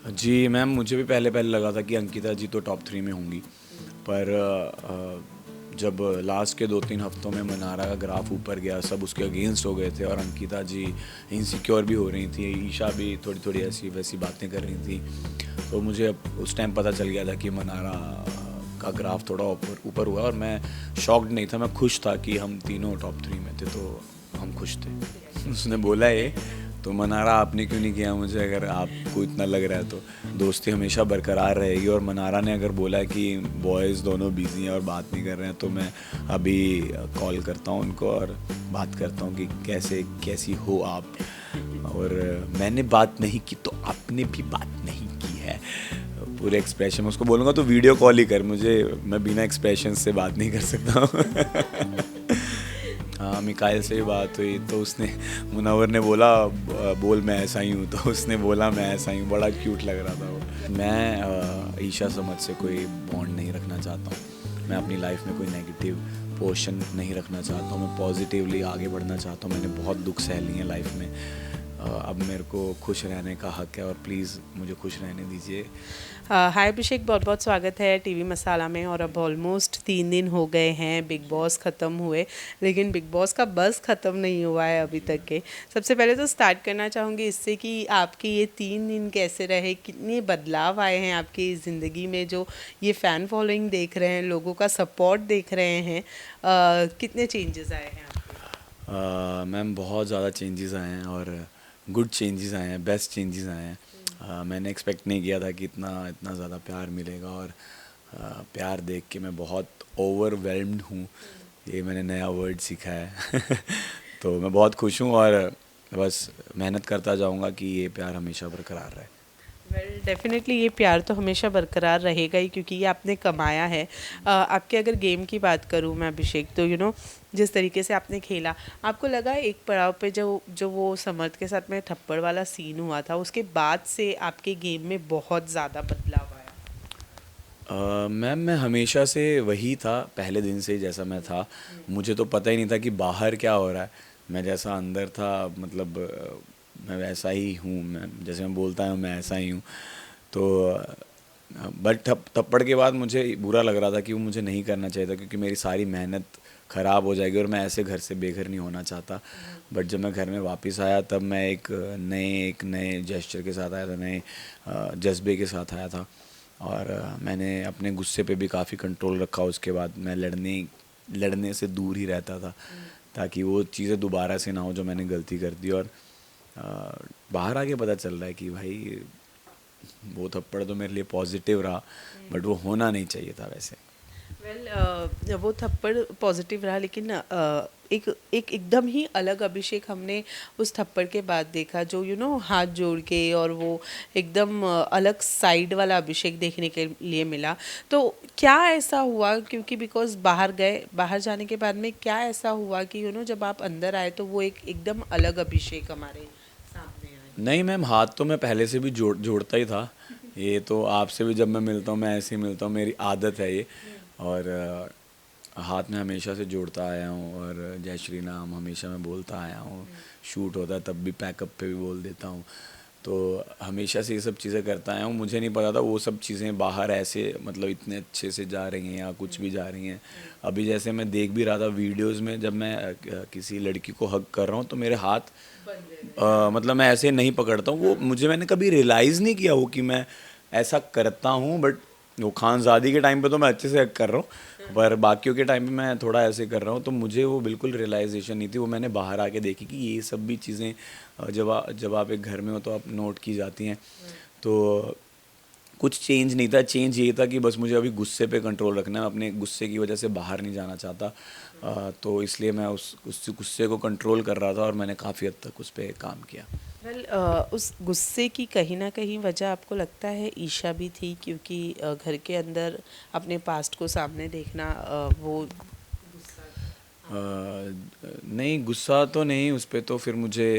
जी ma'am, मुझे भी पहले पहले लगा था कि अंकिता जी तो टॉप 3 में होंगी, पर जब लास्ट के 2-3 हफ्तों में मनारा का ग्राफ ऊपर गया, सब उसके अगेंस्ट हो गए थे और अंकिता जी इनसिक्योर भी हो रही थी, ईशा भी थोड़ी थोड़ी ऐसी वैसी बातें कर रही थी, तो मुझे अब उस टाइम पता चल गया था कि मनारा का ग्राफ थोड़ा ऊपर ऊपर हुआ और मैं शॉक्ड नहीं था, मैं खुश था कि हम तीनों टॉप 3 में थे, तो हम खुश थे। उसने बोला ये, तो मनारा आपने क्यों नहीं किया मुझे, अगर आपको इतना लग रहा है तो दोस्ती हमेशा बरकरार रहेगी। और मनारा ने अगर बोला कि बॉयज़ दोनों बिजी हैं और बात नहीं कर रहे हैं, तो मैं अभी कॉल करता हूँ उनको और बात करता हूँ कि कैसी हो आप। और मैंने बात नहीं की तो आपने भी बात नहीं की है, पूरे एक्सप्रेशन में उसको बोलूँगा तो वीडियो कॉल ही कर मुझे, मैं बिना एक्सप्रेशन से बात नहीं कर सकता हूँ। हाँ, मिकाइल से भी बात हुई तो उसने, मुनव्वर ने बोला बोल मैं ऐसा ही हूँ, तो उसने बोला मैं ऐसा ही हूँ, बड़ा क्यूट लग रहा था वो। मैं ईशा समझ से कोई बॉन्ड नहीं रखना चाहता हूँ, मैं अपनी लाइफ में कोई नेगेटिव पोर्शन नहीं रखना चाहता हूँ, मैं पॉजिटिवली आगे बढ़ना चाहता हूँ। मैंने बहुत दुख सह लिए हैं लाइफ में, अब मेरे को खुश रहने का हक है और प्लीज़ मुझे खुश रहने दीजिए। हाय अभिषेक, बहुत बहुत स्वागत है टीवी मसाला में। और अब ऑलमोस्ट 3 दिन हो गए हैं बिग बॉस ख़त्म हुए, लेकिन बिग बॉस का बज़ ख़त्म नहीं हुआ है अभी तक के। सबसे पहले तो स्टार्ट करना चाहूँगी इससे कि आपके ये 3 दिन कैसे रहे, कितने बदलाव आए हैं आपकी ज़िंदगी में, जो ये फ़ैन फॉलोइंग देख रहे हैं, लोगों का सपोर्ट देख रहे हैं, कितने चेंजेस आए हैं आपके। मैम बहुत ज़्यादा चेंजेस आए हैं और गुड चेंजेस आए हैं, बेस्ट चेंजेस आए हैं। मैंने एक्सपेक्ट नहीं किया था कि इतना इतना ज़्यादा प्यार मिलेगा और प्यार देख के मैं बहुत ओवरवेल्म्ड हूँ, ये मैंने नया वर्ड सीखा है। तो मैं बहुत खुश हूँ और बस मेहनत करता जाऊँगा कि ये प्यार हमेशा बरकरार रहे। वेल डेफिनेटली ये प्यार तो हमेशा बरकरार रहेगा ही, क्योंकि ये आपने कमाया है। आपके अगर गेम की बात करूँ मैं अभिषेक, तो जिस तरीके से आपने खेला, आपको लगा एक पड़ाव पे जो जो वो समर्थ के साथ में थप्पड़ वाला सीन हुआ था, उसके बाद से आपके गेम में बहुत ज़्यादा बदलाव आया। मैम मैं हमेशा से वही था, पहले दिन से ही जैसा मैं था, मुझे तो पता ही नहीं था कि बाहर क्या हो रहा है। मैं जैसा अंदर था, मतलब मैं वैसा ही हूँ, मैं जैसे मैं बोलता हूँ मैं ऐसा ही हूँ। तो बट थप्पड़ के बाद मुझे बुरा लग रहा था कि वो मुझे नहीं करना चाहिए था, क्योंकि मेरी सारी मेहनत ख़राब हो जाएगी और मैं ऐसे घर से बेघर नहीं होना चाहता। बट जब मैं घर में वापस आया तब मैं एक नए जेस्चर के साथ आया था, नए जज्बे के साथ आया था। और मैंने अपने गुस्से पे भी काफ़ी कंट्रोल रखा। उसके बाद मैं लड़ने से दूर ही रहता था, ताकि वो चीज़ें दोबारा से ना हो जो मैंने गलती कर दी। और बाहर आके पता चल रहा है कि भाई वो थप्पड़ तो मेरे लिए पॉजिटिव रहा, बट वो होना नहीं चाहिए था वैसे। वेल वो थप्पड़ पॉजिटिव रहा, लेकिन एक एक एकदम ही अलग अभिषेक हमने उस थप्पड़ के बाद देखा, जो हाथ जोड़ के, और वो एकदम अलग साइड वाला अभिषेक देखने के लिए मिला। तो क्या ऐसा हुआ, क्योंकि बिकॉज बाहर जाने के बाद में क्या ऐसा हुआ कि जब आप अंदर आए तो वो एक एकदम अलग अभिषेक हमारे सामने आए। नहीं मैम, हाथ तो मैं पहले से भी जोड़ता ही था, ये तो आपसे भी जब मैं मिलता हूँ मैं ऐसे ही मिलता हूँ, मेरी आदत है ये। और हाथ में हमेशा से जोड़ता आया हूँ और जय श्री राम हमेशा मैं बोलता आया हूँ। शूट होता है तब भी, पैकअप पे भी बोल देता हूँ। तो हमेशा से ये सब चीज़ें करता आया हूँ, मुझे नहीं पता था वो सब चीज़ें बाहर ऐसे मतलब इतने अच्छे से जा रही हैं या कुछ भी जा रही हैं। अभी जैसे मैं देख भी रहा था वीडियोस में, जब मैं किसी लड़की को हग कर रहा हूँ तो मेरे हाथ मतलब मैं ऐसे नहीं पकड़ता हूँ, वो मुझे, मैंने कभी रियलाइज़ नहीं किया वो कि मैं ऐसा करता हूँ। बट वो खानज़ादी के टाइम पे तो मैं अच्छे से कर रहा हूँ, पर बाकियों के टाइम पे मैं थोड़ा ऐसे कर रहा हूँ, तो मुझे वो बिल्कुल रियलाइजेशन नहीं थी। वो मैंने बाहर आके देखी कि ये सब भी चीज़ें जब आप एक घर में हो तो आप नोट की जाती हैं। तो कुछ चेंज नहीं था, चेंज ये था कि बस मुझे अभी गुस्से पे कंट्रोल रखना है, अपने गुस्से की वजह से बाहर नहीं जाना चाहता। तो इसलिए मैं उस गुस्से को कंट्रोल कर रहा था और मैंने काफ़ी हद तक उस पर काम किया। वेल उस गुस्से की कहीं ना कहीं वजह आपको लगता है ईशा भी थी, क्योंकि घर के अंदर अपने पास्ट को सामने देखना, वो गुस्सा आपको। नहीं, गुस्सा तो नहीं उस पे, तो फिर मुझे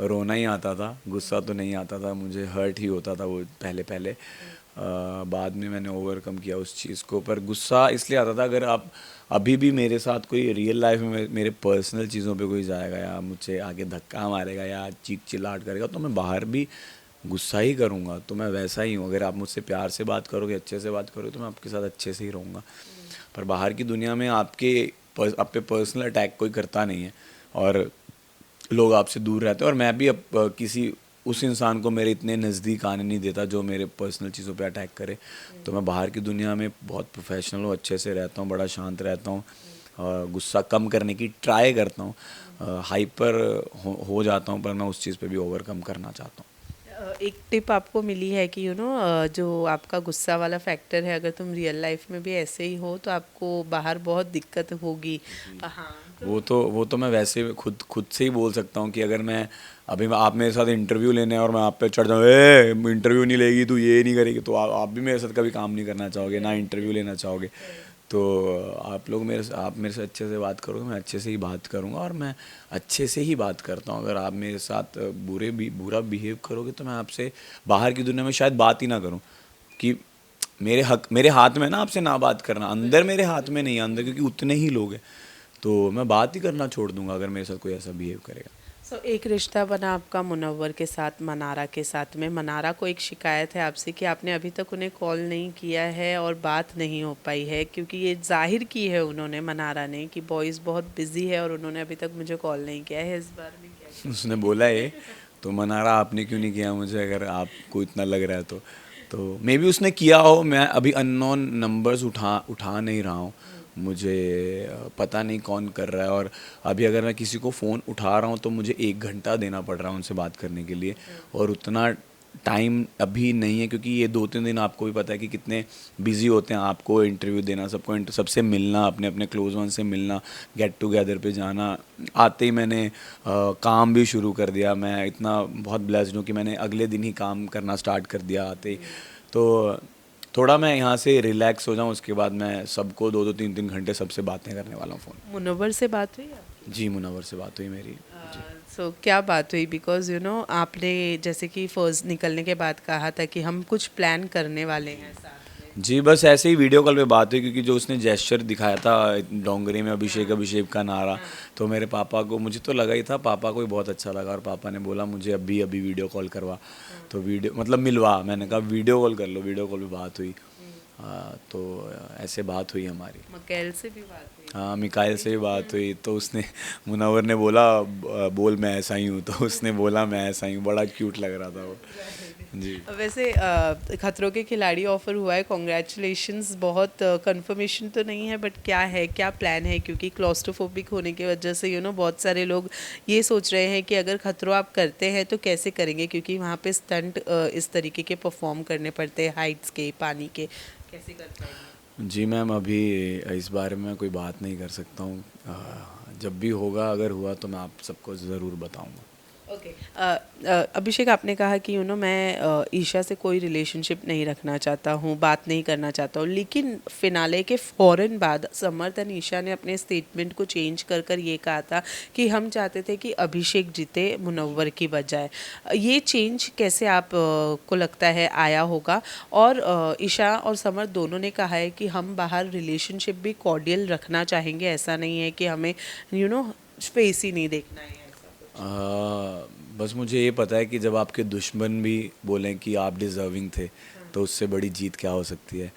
रोना ही आता था, गुस्सा तो नहीं आता था, मुझे हर्ट ही होता था वो पहले पहले। बाद में मैंने ओवरकम किया उस चीज़ को, पर गुस्सा इसलिए आता था, अगर आप अभी भी मेरे साथ कोई रियल लाइफ में मेरे पर्सनल चीज़ों पे कोई जाएगा या मुझसे आगे धक्का मारेगा या चीख चिल्लाहट करेगा, तो मैं बाहर भी गुस्सा ही करूँगा तो मैं वैसा ही हूँ। अगर आप मुझसे प्यार से बात करोगे, अच्छे से बात करोगे, तो मैं आपके साथ अच्छे से ही रहूँगा। पर बाहर की दुनिया में आप पे पर्सनल अटैक कोई करता नहीं है और लोग आपसे दूर रहते हैं। और मैं भी अब किसी उस इंसान को मेरे इतने नज़दीक आने नहीं देता जो मेरे पर्सनल चीज़ों पे अटैक करे। तो मैं बाहर की दुनिया में बहुत प्रोफेशनल हूँ, अच्छे से रहता हूँ, बड़ा शांत रहता हूँ, गुस्सा कम करने की ट्राई करता हूँ। हाइपर हो जाता हूँ, पर मैं उस चीज़ पे भी ओवरकम करना चाहता हूँ। एक टिप आपको मिली है कि जो आपका गुस्सा वाला फैक्टर है, अगर तुम रियल लाइफ में भी ऐसे ही हो तो आपको बाहर बहुत दिक्कत होगी। हाँ, वो तो मैं वैसे खुद खुद से ही बोल सकता हूँ कि अगर मैं अभी आप मेरे साथ इंटरव्यू लेने और मैं आप पे चढ़ जाऊँ, ए इंटरव्यू नहीं लेगी तू, ये नहीं करेगी, तो आप भी मेरे साथ कभी काम नहीं करना चाहोगे, ना इंटरव्यू लेना चाहोगे। तो आप मेरे से अच्छे से बात करोगे, मैं अच्छे से ही बात करूँगा और मैं अच्छे से ही बात करता हूँ। अगर आप मेरे साथ बुरा बिहेव करोगे तो मैं आपसे बाहर की दुनिया में शायद बात ही ना करूँ, कि मेरे हाथ में ना आपसे ना बात करना, अंदर मेरे हाथ में नहीं है, अंदर क्योंकि उतने ही लोग हैं, तो मैं बात ही करना छोड़ दूंगा अगर मेरे साथ कोई ऐसा बिहेव करेगा। एक रिश्ता बना आपका मुनव्वर के साथ, मनारा के साथ में। मनारा को एक शिकायत है आपसे कि आपने अभी तक उन्हें कॉल नहीं किया है और बात नहीं हो पाई है, क्योंकि ये जाहिर की है उन्होंने, मनारा ने, कि बॉयज़ बहुत बिजी है और उन्होंने अभी तक मुझे कॉल नहीं किया है। इस बारे में क्या? उसने बोला ये, तो मनारा आपने क्यों नहीं किया मुझे, अगर आपको इतना लग रहा है तो मे बी उसने किया हो। मैं अभी अननोन नंबर्स उठा नहीं रहा हूँ, मुझे पता नहीं कौन कर रहा है। और अभी अगर मैं किसी को फ़ोन उठा रहा हूँ तो मुझे 1 घंटा देना पड़ रहा है उनसे बात करने के लिए, और उतना टाइम अभी नहीं है, क्योंकि ये 2-3 दिन आपको भी पता है कि कितने बिजी होते हैं। आपको इंटरव्यू देना, सबसे मिलना, अपने अपने क्लोज वन से मिलना, गेट टुगेदर पे जाना। आते ही मैंने काम भी शुरू कर दिया। मैं इतना बहुत ब्लेस्ड हूँ कि मैंने अगले दिन ही काम करना स्टार्ट कर दिया आते ही। तो थोड़ा मैं यहाँ से रिलैक्स हो जाऊँ, उसके बाद मैं सबको 2-2 3-3 घंटे सबसे बातें करने वाला हूँ फ़ोन। मुनव्वर से बात हुई आपकी? जी, मुनव्वर से बात हुई मेरी। जी। सो क्या बात हुई? बिकॉज आपने जैसे कि फर्स्ट निकलने के बाद कहा था कि हम कुछ प्लान करने वाले हैं साथ में। जी, बस ऐसे ही वीडियो कॉल पे बात हुई, क्योंकि जो उसने जेस्चर दिखाया था डोंगरी में अभिषेक अभिषेक का नारा, तो मेरे पापा को, मुझे तो लगा ही था, पापा को भी बहुत अच्छा लगा, और पापा ने बोला मुझे अभी अभी वीडियो कॉल करवा। तो वीडियो मतलब मिलवा, मैंने कहा वीडियो कॉल कर लो, वीडियो कॉल पे बात हुई। तो ऐसे बात हुई हमारी। मकैल से भी बात हुई? हाँ, मिकाइल से भी बात हुई, तो उसने, मुनव्वर ने बोला बोल मैं ऐसा ही हूँ, तो उसने बोला मैं ऐसा ही हूँ, बड़ा क्यूट लग रहा था वो। जी। वैसे खतरों के खिलाड़ी ऑफर हुआ है, कॉन्ग्रेचुलेशंस। बहुत कंफर्मेशन तो नहीं है, बट क्या है, क्या प्लान है? क्योंकि क्लॉस्ट्रोफोबिक होने की वजह से बहुत सारे लोग ये सोच रहे हैं कि अगर खतरों आप करते हैं तो कैसे करेंगे, क्योंकि वहाँ पे स्टंट इस तरीके के परफॉर्म करने पड़ते हैं, हाइट्स के, पानी के, कैसे कर पाएंगे? जी मैम, अभी इस बारे में कोई बात नहीं कर सकता हूँ। जब भी होगा, अगर हुआ तो मैं आप सबको ज़रूर बताऊँगा। ओके। अभिषेक, आपने कहा कि मैं ईशा से कोई रिलेशनशिप नहीं रखना चाहता हूँ, बात नहीं करना चाहता हूँ, लेकिन फिनाले के फ़ौरन बाद समर्थ और ईशा ने अपने स्टेटमेंट को चेंज कर कर ये कहा था कि हम चाहते थे कि अभिषेक जीते मुनव्वर की बजाय। ये चेंज कैसे को लगता है आया होगा? और ईशा और समर्थ दोनों ने कहा है कि हम बाहर रिलेशनशिप भी कॉर्डियल रखना चाहेंगे, ऐसा नहीं है कि हमें फेस ही नहीं देखना है। बस मुझे ये पता है कि जब आपके दुश्मन भी बोलें कि आप डिज़र्विंग थे, तो उससे बड़ी जीत क्या हो सकती है।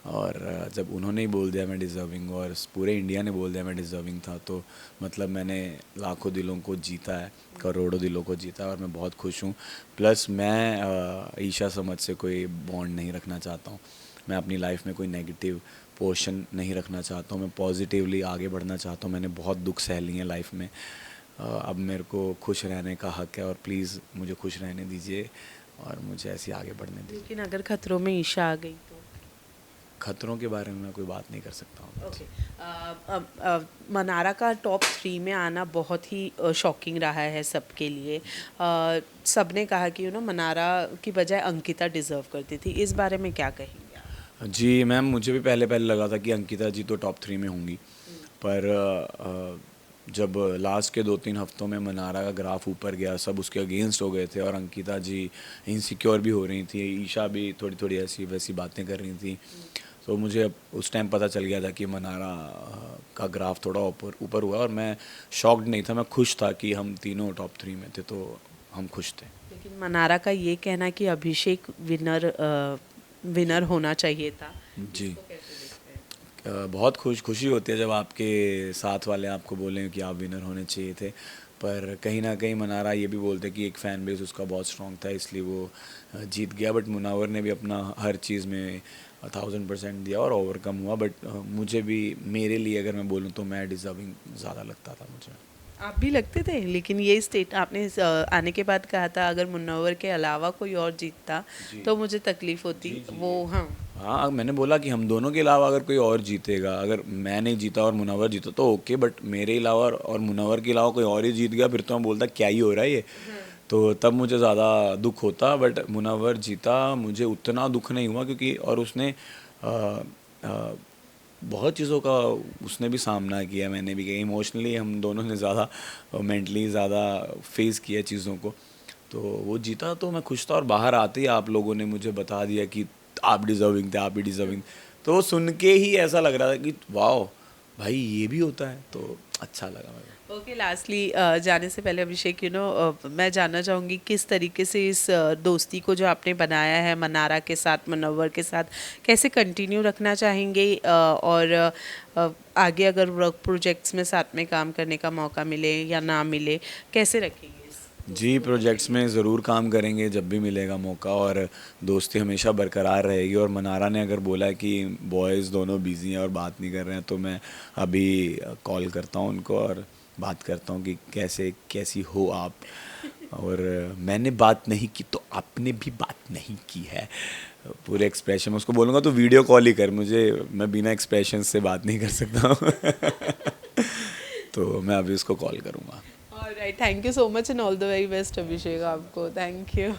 और जब उन्होंने ही बोल दिया मैं डिज़र्विंग, और पूरे इंडिया ने बोल दिया मैं डिज़र्विंग था, तो मतलब मैंने लाखों दिलों को जीता है, करोड़ों दिलों को जीता है, और मैं बहुत खुश हूँ। प्लस मैं ईशा समझ से कोई बॉन्ड नहीं रखना चाहता हूँ। मैं अपनी लाइफ में कोई नेगेटिव पोर्शन नहीं रखना चाहता हूँ। मैं पॉजिटिवली आगे बढ़ना चाहता हूँ। मैंने बहुत दुख सह लिए हैं लाइफ में। अब मेरे को खुश रहने का हक है, और प्लीज़ मुझे खुश रहने दीजिए और मुझे ऐसे आगे बढ़ने दीजिए। लेकिन अगर खतरों में ईशा आ गई तो? खतरों के बारे में मैं कोई बात नहीं कर सकता हूँ। ओके। मनारा का टॉप 3 में आना बहुत ही शॉकिंग रहा है सबके लिए। सबने कहा कि मनारा की बजाय अंकिता डिज़र्व करती थी। इस बारे में क्या कहेंगे आप? जी मैम, मुझे भी पहले लगा था कि अंकिता जी तो टॉप 3 में होंगी, पर जब लास्ट के 2-3 हफ्तों में मनारा का ग्राफ ऊपर गया, सब उसके अगेंस्ट हो गए थे, और अंकिता जी इनसिक्योर भी हो रही थी, ईशा भी थोड़ी थोड़ी ऐसी वैसी बातें कर रही थी, तो मुझे उस टाइम पता चल गया था कि मनारा का ग्राफ थोड़ा ऊपर हुआ। और मैं शॉक्ड नहीं था, मैं खुश था कि हम तीनों टॉप 3 में थे, तो हम खुश थे। लेकिन मनारा का ये कहना कि अभिषेक विनर होना चाहिए था, जी। इसको कैसे देखते हैं? बहुत खुशी होती है जब आपके साथ वाले आपको बोलें कि आप विनर होने चाहिए थे, पर कहीं ना कहीं मनारा ये भी बोलते कि एक फ़ैन बेस उसका बहुत स्ट्रॉन्ग था इसलिए वो जीत गया। बट मुनावर ने भी अपना हर चीज़ में 1000% दिया और ओवरकम हुआ। बट मुझे भी, मेरे लिए अगर मैं बोलूँ तो मैं डिज़र्विंग ज़्यादा लगता था मुझे। आप भी लगते थे, लेकिन ये स्टेट आपने आने के बाद कहा था अगर मुन्नवर के अलावा कोई और जीतता जी। तो मुझे तकलीफ होती। जी, जी, वो जी। हाँ, हाँ, मैंने बोला कि हम दोनों के अलावा अगर कोई और जीतेगा, अगर मैं नहीं जीता और मुनव्वर जीता तो ओके, बट मेरे अलावा और मुनव्वर के अलावा कोई और ही जीत गया फिर तो मैं बोलता क्या ही हो रहा है ये। तो तब मुझे ज़्यादा दुख होता। बट मुनव्वर जीता, मुझे उतना दुख नहीं हुआ क्योंकि और उसने आ, आ, बहुत चीज़ों का उसने भी सामना किया, मैंने भी किया। इमोशनली हम दोनों ने ज़्यादा, मेंटली ज़्यादा फेस किया चीज़ों को। तो वो जीता तो मैं खुश था और बाहर आते ही आप लोगों ने मुझे बता दिया कि आप डिज़र्विंग थे, आप भी डिज़र्विंग। तो वो सुन के ही ऐसा लग रहा था कि वाह भाई ये भी होता है, तो अच्छा लगा मेरे को। ओके। लास्टली जाने से पहले अभिषेक, मैं जानना चाहूँगी किस तरीके से इस दोस्ती को जो आपने बनाया है मनारा के साथ, मुनव्वर के साथ, कैसे कंटिन्यू रखना चाहेंगे, और आगे अगर वर्क प्रोजेक्ट्स में साथ में काम करने का मौका मिले या ना मिले, कैसे रखेंगे इस जी, प्रोजेक्ट्स में ज़रूर काम करेंगे जब भी मिलेगा मौका, और दोस्ती हमेशा बरकरार रहेगी। और मनारा ने अगर बोला कि बॉयज़ दोनों बिज़ी हैं और बात नहीं कर रहे हैं तो मैं अभी कॉल करता हूँ उनको और बात करता हूँ कि कैसी हो आप। और मैंने बात नहीं की तो आपने भी बात नहीं की है, पूरे एक्सप्रेशन में उसको बोलूँगा तो वीडियो कॉल ही कर, मैं बिना एक्सप्रेशन से बात नहीं कर सकता हूँ। तो मैं अभी उसको कॉल करूँगा। Alright, thank you so much and all the very best Abhishek आपको। Thank you.